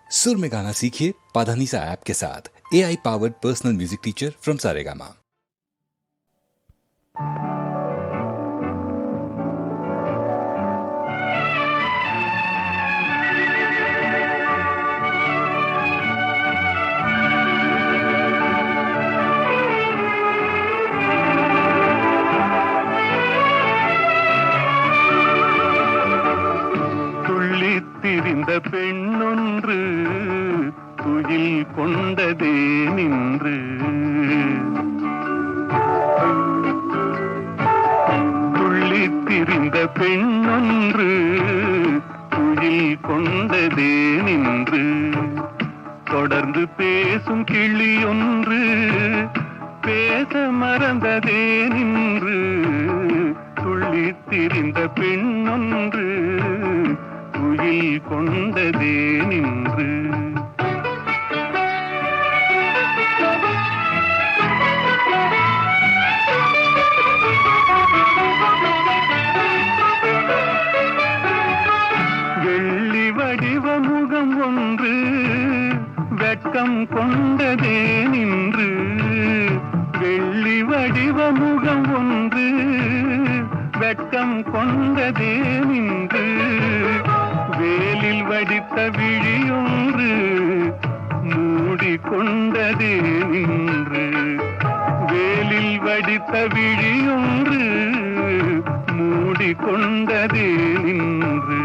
सुर में गाना सीखिए पाधानीसा ऐप के साथ। AI powered personal music teacher from Saregama. திரிந்த பெண்ணொன்று துயில் கொண்டதே நின்று துள்ளித் திரிந்த பெண்ணொன்று துயில் கொண்டதே நின்று தொடர்ந்து பேசும் கிளியொன்று பேச மறந்ததே நின்று துள்ளித் திரிந்த பெண்ணொன்று துயில் கொண்டதே நின்று வெள்ளி வடிவ முகம் ஒன்று வெட்கம் கொண்டதே நின்று வெள்ளி வடிவ முகம் ஒன்று வெட்கம் கொண்டதே நின்று வேலில் வடித்த விழியொன்று மூடிக்கொண்டதே நின்று வேலில் வடித்த விழியொன்று மூடிக்கொண்டதே நின்று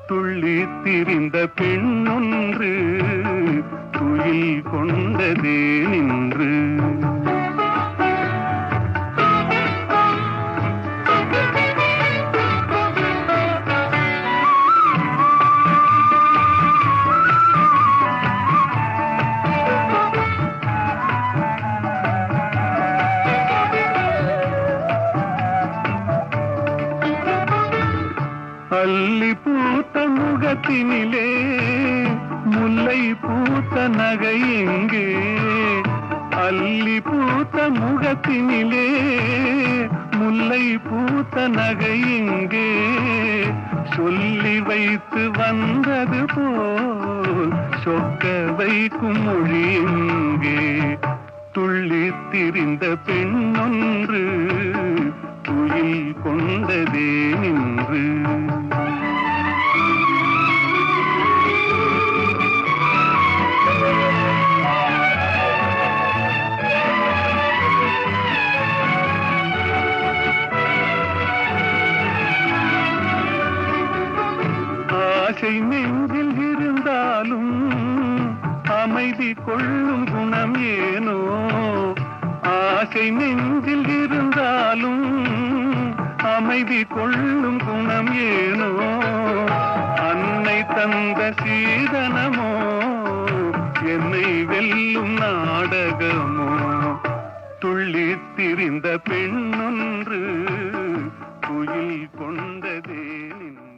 துள்ளித் திரிந்த பெண்ணொன்று துயில் கொண்டதே நின்று அல்லி பூத்த முகத்தினிலே முல்லை பூத்த நகை எங்கே அல்லி பூத்த முகத்தினிலே முல்லை பூத்த நகை எங்கே சொல்லி வைத்து வந்தது போல் சொக்க வைக்கும் மொழி எங்கே துள்ளித் திரிந்த பெண்ணொன்று துயில் கொண்டதே நின்று ஆசை நெஞ்சில் இருந்தாலும் அமைதி கொள்ளும் குணம் ஏனோ ஆசை நெஞ்சில் இருந்தாலும் அமைதி கொள்ளும் குணம் ஏனோ அன்னை தந்த சீதனமோ என்னை வெல்லும் நாடகமோ துள்ளித் திரிந்த பெண்ணொன்று துயில் கொண்டதே நின்று